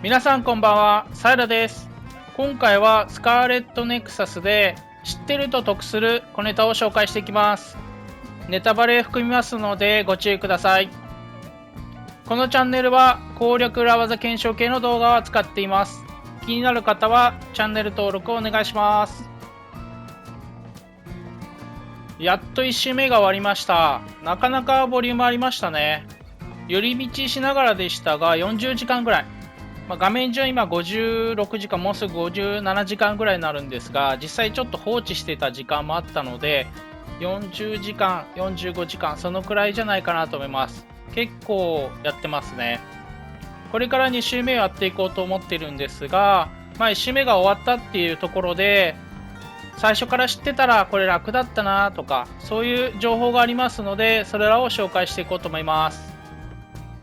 皆さんこんばんは、サイラです。今回はスカーレットネクサスで知ってると得する小ネタを紹介していきます。ネタバレ含みますのでご注意ください。このチャンネルは攻略裏技検証系の動画を扱っています。気になる方はチャンネル登録をお願いします。やっと1周目が終わりました。なかなかボリュームありましたね。寄り道しながらでしたが40時間ぐらい。画面上今56時間、もうすぐ57時間ぐらいになるんですが、実際ちょっと放置してた時間もあったので、40時間、45時間、そのくらいじゃないかなと思います。結構やってますね。これから2周目をやっていこうと思ってるんですが、1周目が終わったっていうところで、最初から知ってたらこれ楽だったなとか、そういう情報がありますので、それらを紹介していこうと思います。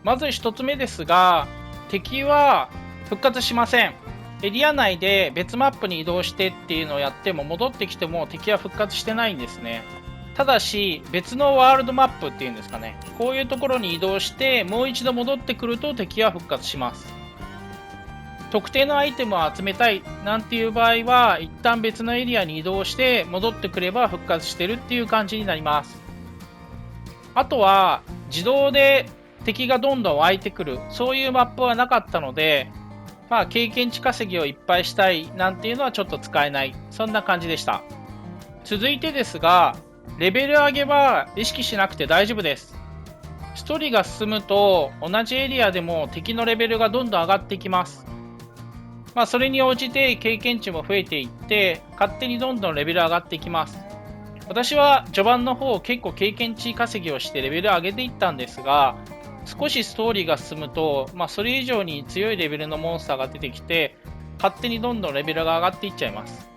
まず1つ目ですが、敵は復活しません。エリア内で別マップに移動してっていうのをやっても戻ってきても敵は復活してないんですね。ただし別のワールドマップっていうんですかね、こういうところに移動してもう一度戻ってくると敵は復活します。特定のアイテムを集めたいなんていう場合は一旦別のエリアに移動して戻ってくれば復活してるっていう感じになります。あとは自動で敵がどんどん湧いてくる、そういうマップはなかったので、経験値稼ぎをいっぱいしたいなんていうのはちょっと使えない、そんな感じでした。続いてですが、レベル上げは意識しなくて大丈夫です。ストーリーが進むと同じエリアでも敵のレベルがどんどん上がっていきます。それに応じて経験値も増えていって勝手にどんどんレベル上がっていきます。私は序盤の方結構経験値稼ぎをしてレベル上げていったんですが、少しストーリーが進むと、それ以上に強いレベルのモンスターが出てきて勝手にどんどんレベルが上がっていっちゃいます。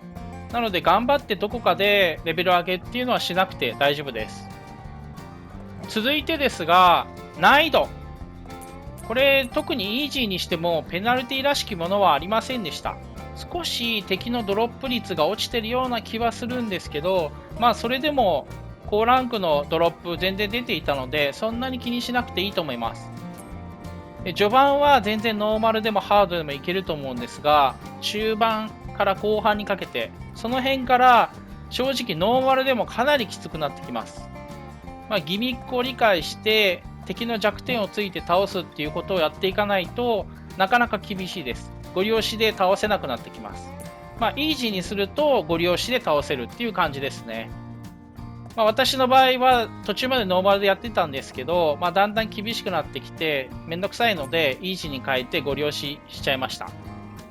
なので頑張ってどこかでレベル上げっていうのはしなくて大丈夫です。続いてですが、難易度、これ特にイージーにしてもペナルティらしきものはありませんでした。少し敵のドロップ率が落ちてるような気はするんですけど、それでも高ランクのドロップ全然出ていたのでそんなに気にしなくていいと思います。序盤は全然ノーマルでもハードでもいけると思うんですが、中盤から後半にかけてその辺から正直ノーマルでもかなりきつくなってきます。ギミックを理解して敵の弱点をついて倒すっていうことをやっていかないとなかなか厳しいです。ゴリ押しで倒せなくなってきます。イージーにするとゴリ押しで倒せるっていう感じですね。私の場合は途中までノーマルでやってたんですけど、だんだん厳しくなってきてめんどくさいのでイージーに変えてゴリ押ししちゃいました。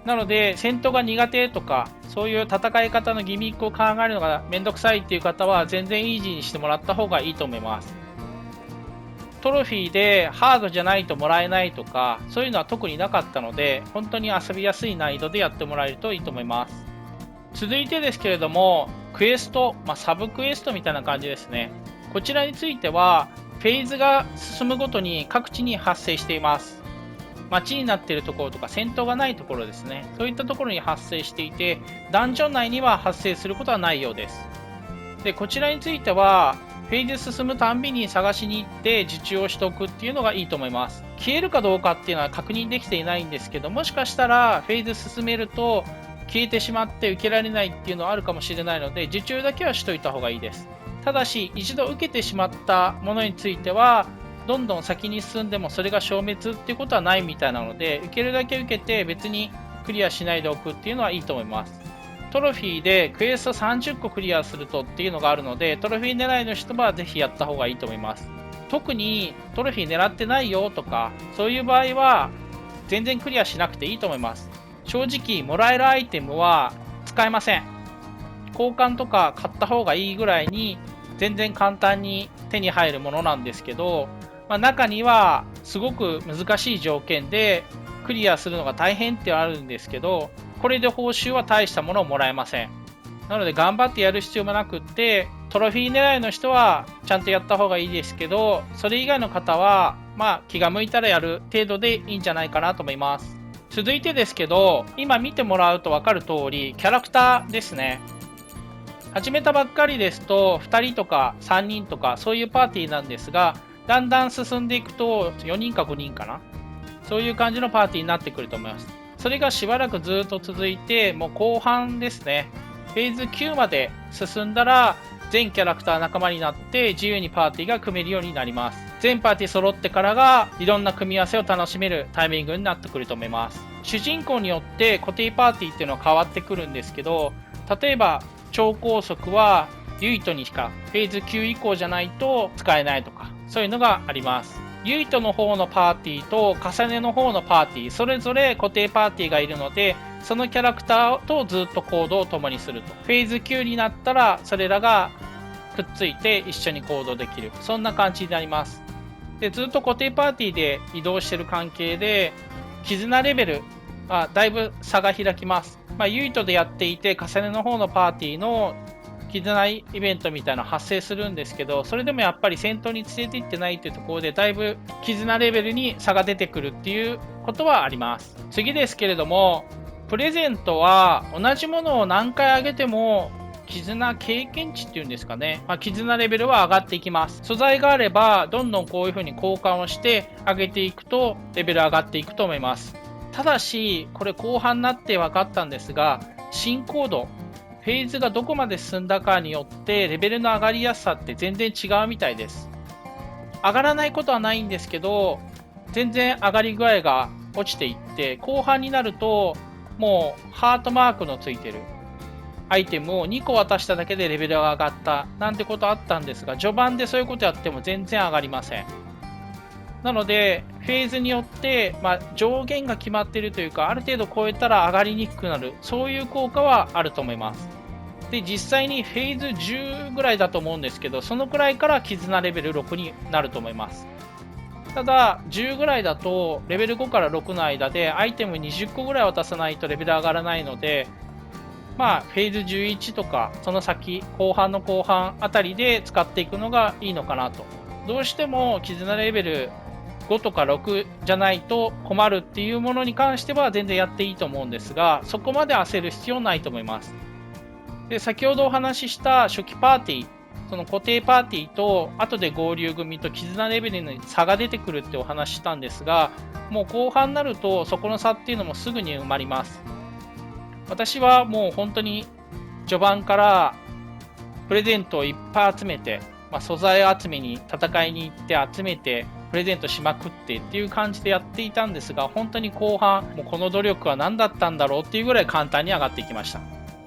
なので戦闘が苦手とかそういう戦い方のギミックを考えるのがめんどくさいっていう方は全然イージーにしてもらった方がいいと思います。トロフィーでハードじゃないともらえないとかそういうのは特になかったので、本当に遊びやすい難易度でやってもらえるといいと思います。続いてですけれども、クエスト、サブクエストみたいな感じですね。こちらについてはフェーズが進むごとに各地に発生しています。街になっているところとか戦闘がないところですね、そういったところに発生していて、ダンジョン内には発生することはないようです。でこちらについてはフェーズ進むたんびに探しに行って受注をしておくっていうのがいいと思います。消えるかどうかっていうのは確認できていないんですけど、もしかしたらフェーズ進めると消えてしまって受けられないっていうのはあるかもしれないので、受注だけはしといた方がいいです。ただし一度受けてしまったものについてはどんどん先に進んでもそれが消滅っていうことはないみたいなので、受けるだけ受けて別にクリアしないでおくっていうのはいいと思います。トロフィーでクエスト30個クリアするとっていうのがあるので、トロフィー狙いの人はぜひやった方がいいと思います。特にトロフィー狙ってないよとかそういう場合は全然クリアしなくていいと思います。正直もらえるアイテムは使えません。交換とか買った方がいいぐらいに全然簡単に手に入るものなんですけど、中にはすごく難しい条件でクリアするのが大変ってあるんですけど、これで報酬は大したものをもらえません。なので頑張ってやる必要もなくって、トロフィー狙いの人はちゃんとやった方がいいですけど、それ以外の方は気が向いたらやる程度でいいんじゃないかなと思います。続いてですけど、今見てもらうと分かる通りキャラクターですね。始めたばっかりですと2人とか3人とかそういうパーティーなんですが、だんだん進んでいくと4人か5人かな、そういう感じのパーティーになってくると思います。それがしばらくずっと続いて、もう後半ですね。フェーズ9まで進んだら、全キャラクター仲間になって自由にパーティーが組めるようになります。全パーティー揃ってからがいろんな組み合わせを楽しめるタイミングになってくると思います。主人公によって固定パーティーっていうのは変わってくるんですけど、例えば超高速はユイトにしかフェーズ9以降じゃないと使えないとか、そういうのがあります。ユイトの方のパーティーと重ねの方のパーティー、それぞれ固定パーティーがいるので、そのキャラクターとずっと行動を共にすると。フェーズ9になったらそれらがくっついて一緒に行動できる、そんな感じになります。で、ずっと固定パーティーで移動してる関係で絆レベルはだいぶ差が開きます。ユイトでやっていて重ねの方のパーティーの絆イベントみたいなの発生するんですけど、それでもやっぱり戦闘に連れて行ってないっていうところでだいぶ絆レベルに差が出てくるっていうことはあります。次ですけれども、プレゼントは同じものを何回あげても絆経験値っていうんですかね、絆レベルは上がっていきます。素材があればどんどんこういう風に交換をして上げていくとレベル上がっていくと思います。ただしこれ後半になって分かったんですが、進行度フェーズがどこまで進んだかによってレベルの上がりやすさって全然違うみたいです。上がらないことはないんですけど、全然上がり具合が落ちていって後半になるともうハートマークのついてるアイテムを2個渡しただけでレベルが上がったなんてことあったんですが、序盤でそういうことやっても全然上がりません。なのでフェーズによって、上限が決まっているというか、ある程度超えたら上がりにくくなる、そういう効果はあると思います。で、実際にフェーズ10ぐらいだと思うんですけど、そのくらいから絆レベル6になると思います。ただ10ぐらいだとレベル5から6の間でアイテム20個ぐらい渡さないとレベル上がらないので、フェーズ11とかその先後半の後半あたりで使っていくのがいいのかなと。どうしても絆レベル5とか6じゃないと困るっていうものに関しては全然やっていいと思うんですが、そこまで焦る必要ないと思います。で、先ほどお話しした初期パーティー、その固定パーティーと後で合流組と絆レベルに差が出てくるってお話ししたんですが、もう後半になるとそこの差っていうのもすぐに埋まります。私はもう本当に序盤からプレゼントをいっぱい集めて、素材集めに戦いに行って集めてプレゼントしまくってっていう感じでやっていたんですが、本当に後半もうこの努力は何だったんだろうっていうぐらい簡単に上がっていきました。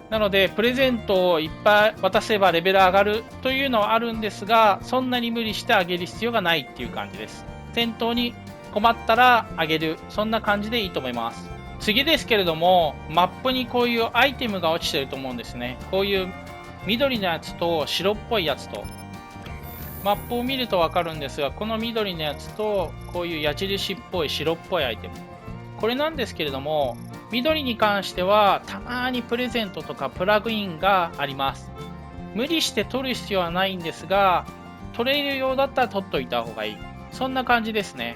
なのでプレゼントをいっぱい渡せばレベル上がるというのはあるんですが、そんなに無理して上げる必要がないっていう感じです。戦闘に困ったら上げる、そんな感じでいいと思います。次ですけれども、マップにこういうアイテムが落ちてると思うんですね。こういう緑のやつと白っぽいやつと、マップを見ると分かるんですが、この緑のやつとこういう矢印っぽい白っぽいアイテム、これなんですけれども、緑に関してはたまにプレゼントとかプラグインがあります。無理して取る必要はないんですが、取れるようだったら取っといた方がいい、そんな感じですね。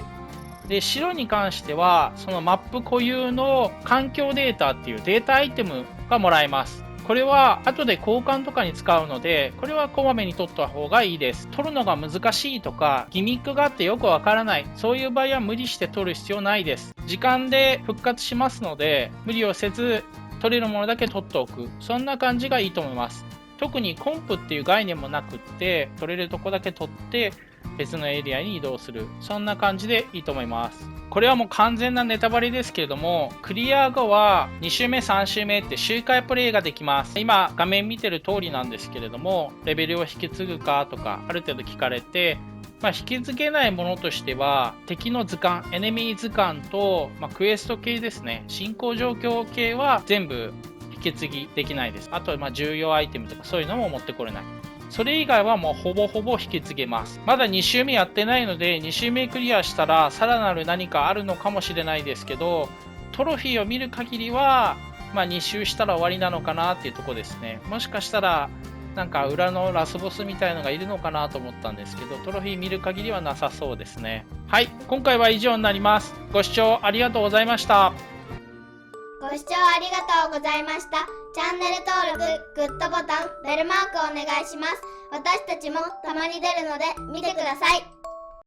で、白に関してはそのマップ固有の環境データっていうデータアイテムがもらえます。これは後で交換とかに使うので、これはこまめに取った方がいいです。取るのが難しいとかギミックがあってよくわからない、そういう場合は無理して取る必要ないです。時間で復活しますので、無理をせず取れるものだけ取っておく、そんな感じがいいと思います。特にコンプっていう概念もなくって、取れるとこだけ取って別のエリアに移動する、そんな感じでいいと思います。これはもう完全なネタバレですけれども、クリア後は2周目3周目って周回プレイができます。今画面見てる通りなんですけれども、レベルを引き継ぐかとかある程度聞かれて、引き継げないものとしては敵の図鑑、エネミー図鑑と、クエスト系ですね、進行状況系は全部引き継ぎできないです。あと重要アイテムとかそういうのも持ってこれない。それ以外はもうほぼほぼ引き継げます。まだ2周目やってないので、2周目クリアしたらさらなる何かあるのかもしれないですけど、トロフィーを見る限りは、2周したら終わりなのかなっていうところですね。もしかしたらなんか裏のラスボスみたいのがいるのかなと思ったんですけど、トロフィー見る限りはなさそうですね。はい、今回は以上になります。ご視聴ありがとうございました。ご視聴ありがとうございました。チャンネル登録、グッドボタン、ベルマークお願いします。私たちもたまに出るので見てください。